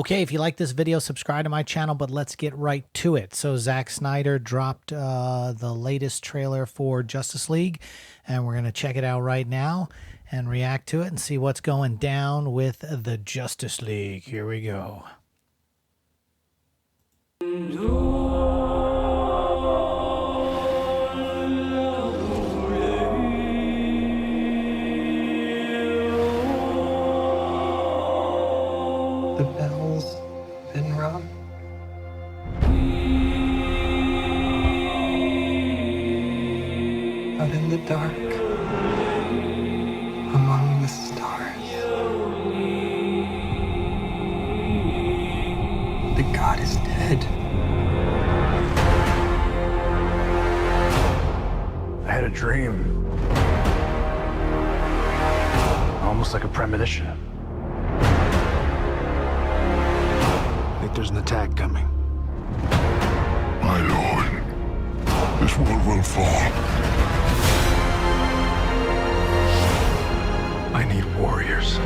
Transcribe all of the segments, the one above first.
Okay, if you like this video, subscribe to my channel, but let's get right to it. So Zack Snyder dropped the latest trailer for Justice League, and we're going to check it out right now and react to it and see what's going down with the Justice League. Here we go. The bell's been rung. Out in the dark, among the stars, the god is dead. I had a dream. Almost like a premonition. I think there's an attack coming. My lord, this world will fall. I need warriors.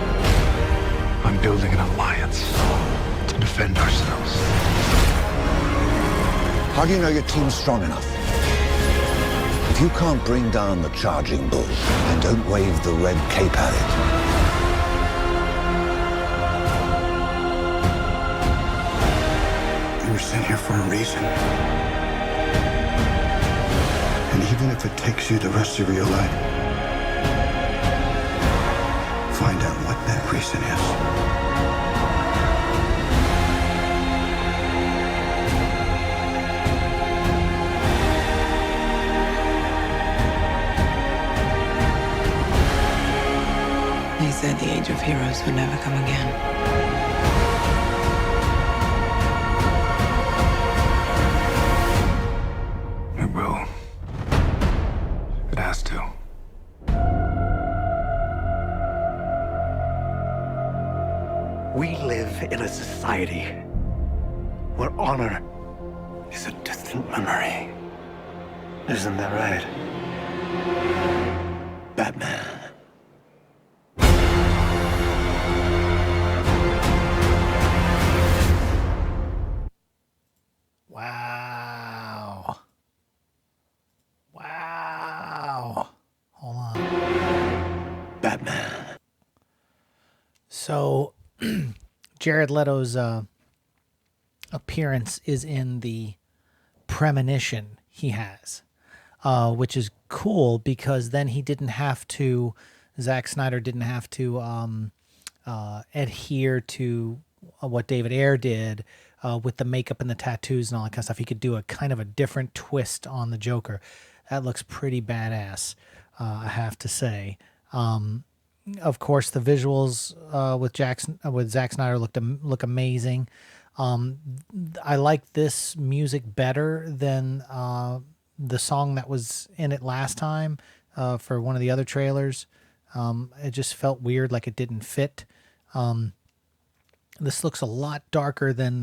I'm building an alliance to defend ourselves. How do you know your team's strong enough? If you can't bring down the charging bull, then don't wave the red cape at it. You were sent here for a reason. And even if it takes you the rest of your life, find out what that reason is. They said the age of heroes would never come again. It will. It has to. We live in a society where honor is a distant memory. Isn't that right, Batman? Wow. Wow. Hold on. Batman. So Jared Leto's appearance is in the premonition he has, which is cool because then he didn't have to, Zack Snyder didn't have to adhere to what David Ayer did with the makeup and the tattoos and all that kind of stuff. He could do a kind of a different twist on the Joker. That looks pretty badass, I have to say. Of course, the visuals with Zack Snyder look amazing. I like this music better than the song that was in it last time for one of the other trailers. It just felt weird, like it didn't fit. This looks a lot darker than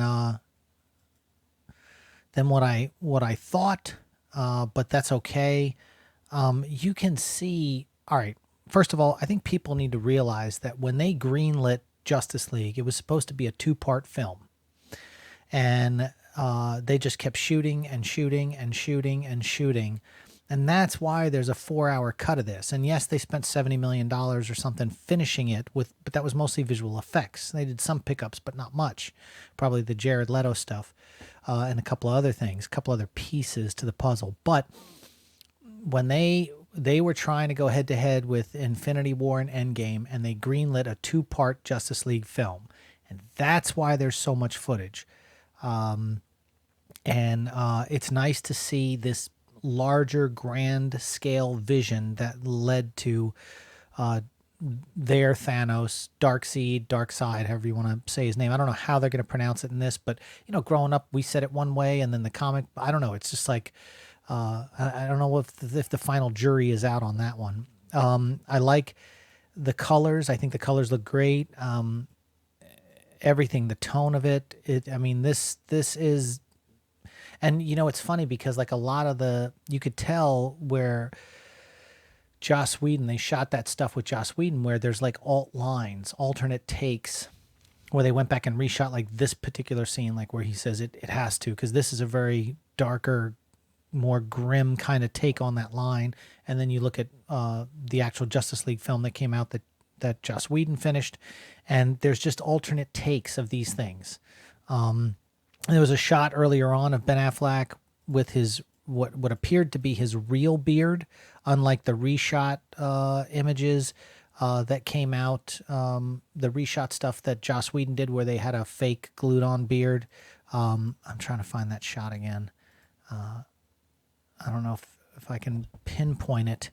what I thought, but that's okay. You can see. All right. First of all, I think people need to realize that when they greenlit Justice League, it was supposed to be a two-part film. And they just kept shooting and shooting and shooting and shooting. And that's why there's a 4-hour cut of this. And yes, they spent $70 million or something finishing it, but that was mostly visual effects. They did some pickups, but not much. Probably the Jared Leto stuff and a couple of other things, a couple other pieces to the puzzle. But when they were trying to go head-to-head with Infinity War and Endgame, and they greenlit a two-part Justice League film. And that's why there's so much footage. It's nice to see this larger, grand-scale vision that led to their Thanos, Darkseid, however you want to say his name. I don't know how they're going to pronounce it in this, but, you know, growing up, we said it one way, and then the comic, I don't know. It's just like... I don't know if the final jury is out on that one. I like the colors. I think the colors look great. Everything, the tone of it. I mean, this is, and you know, it's funny because like a lot of you could tell where Joss Whedon, they shot that stuff with Joss Whedon where there's like alt lines, alternate takes where they went back and reshot like this particular scene, like where he says it has to, because this is a very darker, more grim kind of take on that line. And then you look at the actual Justice League film that came out that Joss Whedon finished, and there's just alternate takes of these things. There was a shot earlier on of Ben Affleck with his what appeared to be his real beard, unlike the reshot images that came out, the reshot stuff that Joss Whedon did where they had a fake glued on beard. I'm trying to find that shot again. I don't know if I can pinpoint it.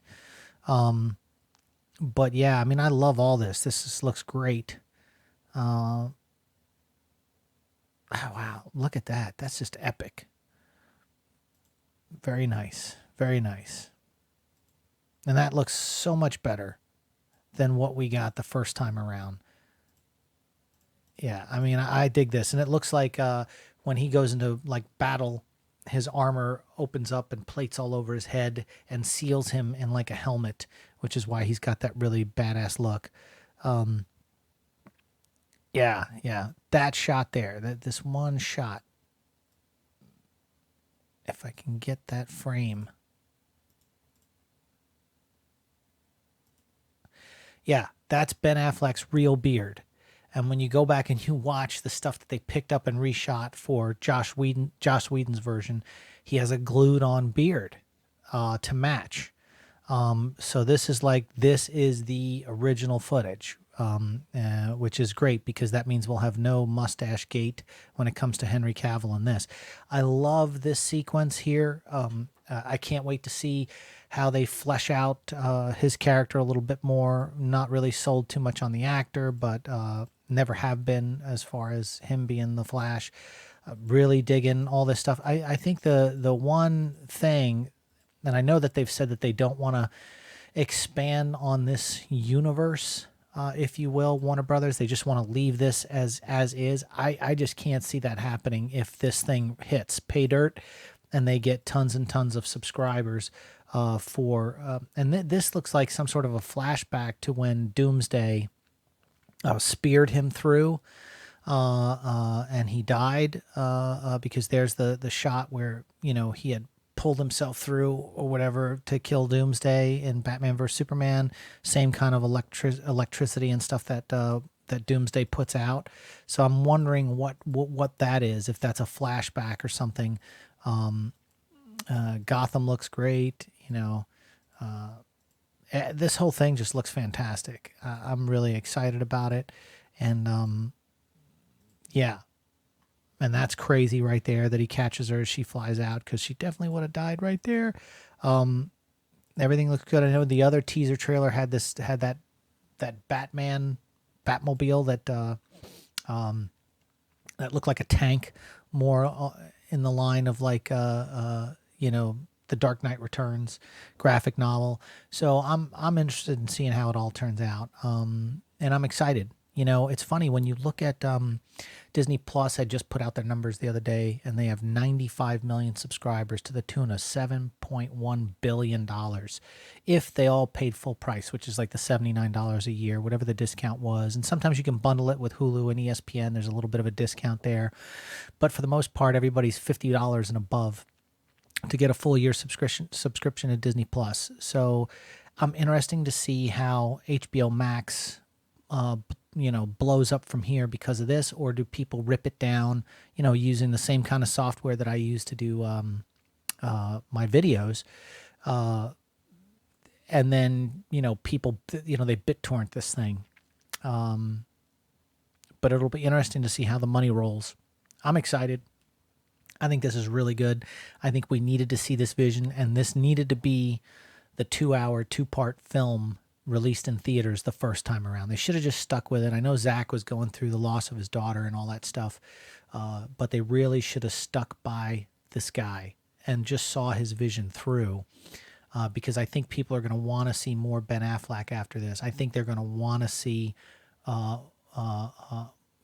But yeah, I mean, I love all this. This just looks great. Oh, wow. Look at that. That's just epic. Very nice. Very nice. And that looks so much better than what we got the first time around. Yeah, I mean, I dig this. And it looks like when he goes into like battle, his armor opens up and plates all over his head and seals him in like a helmet, which is why he's got that really badass look. Yeah, that shot there, this one shot. If I can get that frame. Yeah, that's Ben Affleck's real beard. And when you go back and you watch the stuff that they picked up and reshot for Joss Whedon's version, he has a glued on beard to match. So this is the original footage, which is great because that means we'll have no mustache gate when it comes to Henry Cavill in this. I love this sequence here. I can't wait to see how they flesh out his character a little bit more. Not really sold too much on the actor, but never have been as far as him being the Flash. Really digging all this stuff. I think the one thing, and I know that they've said that they don't want to expand on this universe, if you will, Warner Brothers. They just want to leave this as is. I just can't see that happening if this thing hits pay dirt and they get tons and tons of subscribers this looks like some sort of a flashback to when Doomsday speared him through and he died because there's the shot where, you know, he had pulled himself through or whatever to kill Doomsday in Batman vs Superman. Same kind of electricity and stuff that Doomsday puts out. So I'm wondering what that is, if that's a flashback or something. Gotham looks great, you know. This whole thing just looks fantastic. I'm really excited about it, and yeah, and that's crazy right there that he catches her as she flies out, because she definitely would have died right there. Everything looks good. I know the other teaser trailer had that Batmobile that looked like a tank, more in the line of like you know, the Dark Knight Returns graphic novel. So I'm interested in seeing how it all turns out. And I'm excited. You know, it's funny when you look at Disney Plus had just put out their numbers the other day, and they have 95 million subscribers to the tune of $7.1 billion if they all paid full price, which is like the $79 a year, whatever the discount was. And sometimes you can bundle it with Hulu and ESPN. There's a little bit of a discount there. But for the most part, everybody's $50 and above to get a full year subscription to Disney Plus. So I'm interested to see how HBOMax you know, blows up from here because of this, or do people rip it down, you know, using the same kind of software that I use to do my videos, and then, you know, people, you know, they BitTorrent this thing, but it'll be interesting to see how the money rolls. I'm excited. I think this is really good. I think we needed to see this vision, and this needed to be the 2-hour, 2-part film released in theaters the first time around. They should have just stuck with it. I know Zack was going through the loss of his daughter and all that stuff, but they really should have stuck by this guy and just saw his vision through, because I think people are going to want to see more Ben Affleck after this. I think they're going to want to see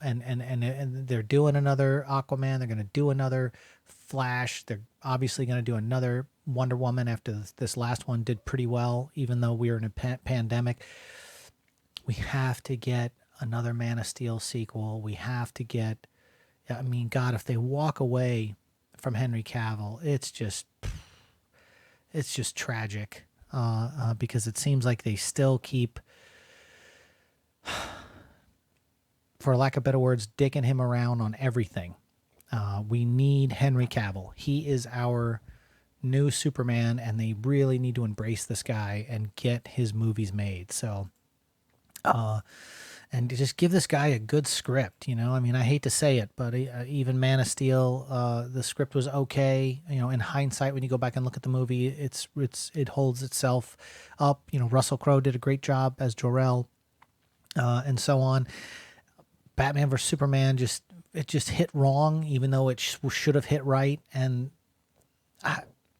and they're doing another Aquaman. They're going to do another Flash. They're obviously going to do another Wonder Woman after this last one did pretty well, even though we were in a pandemic. We have to get another Man of Steel sequel. We have to get, I mean, God, if they walk away from Henry Cavill, it's just tragic, because it seems like they still keep, for lack of better words, dicking him around on everything. We need Henry Cavill. He is our new Superman, and they really need to embrace this guy and get his movies made. So, and to just give this guy a good script, you know. I mean, I hate to say it, but even Man of Steel, the script was okay. You know, in hindsight, when you go back and look at the movie, it holds itself up. You know, Russell Crowe did a great job as Jor-El, and so on. Batman vs Superman just hit wrong, even though it should have hit right. And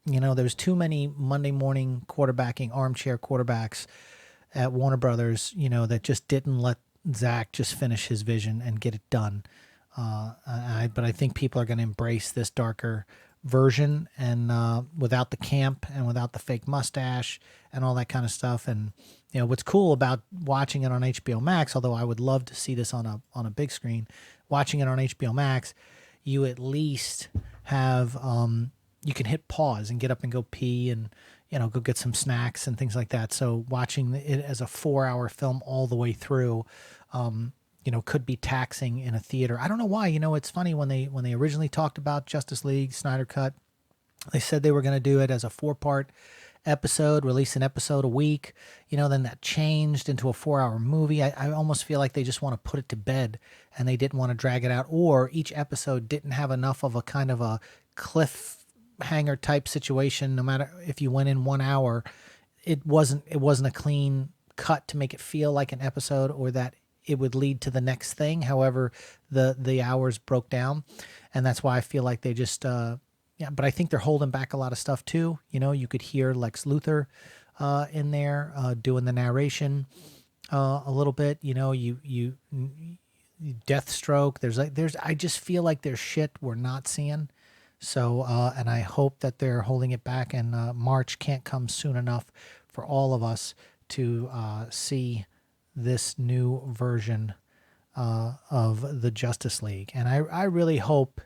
you know, there was too many Monday morning quarterbacking, armchair quarterbacks at Warner Brothers, you know, that just didn't let Zack just finish his vision and get it done. But I think people are going to embrace this darker version, and without the camp and without the fake mustache and all that kind of stuff. And you know, what's cool about watching it on HBO Max, although I would love to see this on a big screen, watching it on HBO Max, you at least have you can hit pause and get up and go pee and, you know, go get some snacks and things like that. So watching it as a 4-hour film all the way through, you know, could be taxing in a theater. I don't know why. You know, it's funny, when they originally talked about Justice League Snyder Cut, they said they were going to do it as a 4-part episode, release an episode a week. You know, then that changed into a 4-hour movie. I almost feel like they just want to put it to bed, and they didn't want to drag it out, or each episode didn't have enough of a kind of a cliffhanger type situation. No matter if you went in 1 hour, it wasn't a clean cut to make it feel like an episode, or that it would lead to the next thing. However, the hours broke down, and that's why I feel like they just yeah. But I think they're holding back a lot of stuff too. You know, you could hear Lex Luthor in there doing the narration a little bit. You know, you Deathstroke. I just feel like there's shit we're not seeing. So, and I hope that they're holding it back, and March can't come soon enough for all of us to see this new version of the Justice League. And I really hope,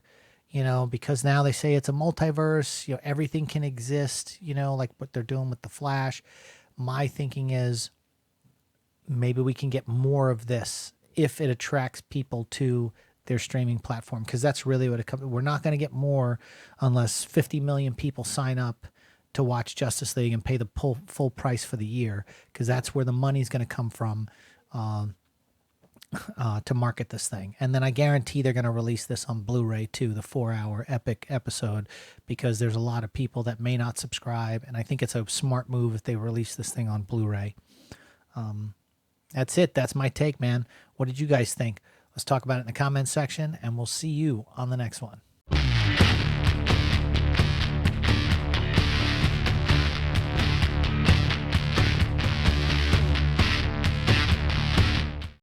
you know, because now they say it's a multiverse, you know, everything can exist, you know, like what they're doing with the Flash. My thinking is maybe we can get more of this if it attracts people to their streaming platform, because that's really what it comes. We're not going to get more unless 50 million people sign up to watch Justice League and pay the full price for the year, because that's where the money's going to come from to market this thing. And then I guarantee they're going to release this on Blu-ray too, the 4-hour epic episode, because there's a lot of people that may not subscribe, and I think it's a smart move if they release this thing on Blu-ray. That's it. That's my take, man. What did you guys think? Let's talk about it in the comments section, and we'll see you on the next one.